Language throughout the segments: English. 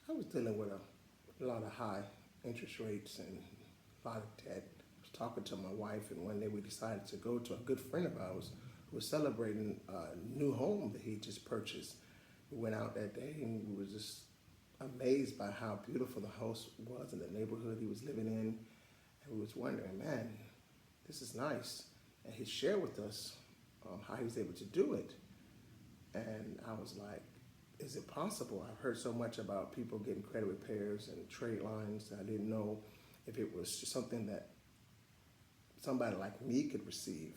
I was dealing with a lot of high interest rates and a lot of debt. I was talking to my wife, and one day we decided to go to a good friend of ours who was celebrating a new home that he just purchased. We went out that day and we were just amazed by how beautiful the house was and the neighborhood he was living in. And we was wondering, man, this is nice. And he shared with us how he was able to do it. And I was like, is it possible? I've heard so much about people getting credit repairs and trade lines. I didn't know if it was just something that somebody like me could receive.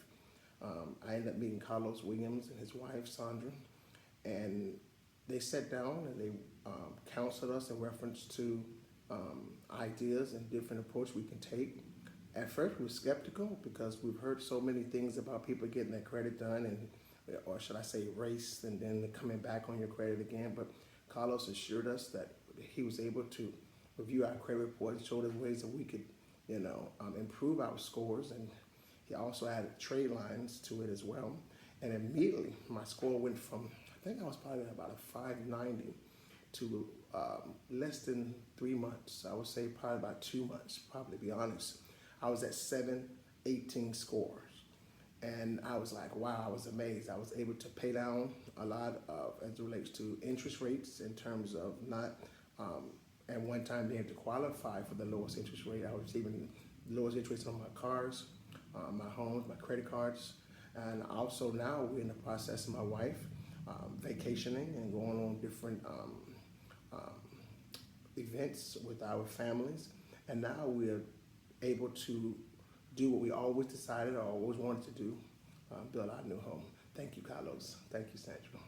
I ended up meeting Carlos Williams and his wife, Sandra, and they sat down and they counseled us in reference to ideas and different approach we can take. At first, we were skeptical because we've heard so many things about people getting their credit done and, or should I say, erased, and then coming back on your credit again. But Carlos assured us that he was able to review our credit report and showed us ways that we could, improve our scores. And he also added trade lines to it as well. And immediately, my score went from, I think I was probably about a 590 to less than 3 months. I would say probably about 2 months, probably to be honest. I was at 718 scores. And I was like, wow, I was amazed. I was able to pay down a lot of, as it relates to interest rates in terms of not, at one time being able to qualify for the lowest interest rate. I was receiving the lowest interest on my cars, my homes, my credit cards. And also now we're in the process of my wife vacationing and going on different events with our families. And now we're able to do what we always decided or always wanted to do, build our new home. Thank you, Carlos. Thank you, Sandra.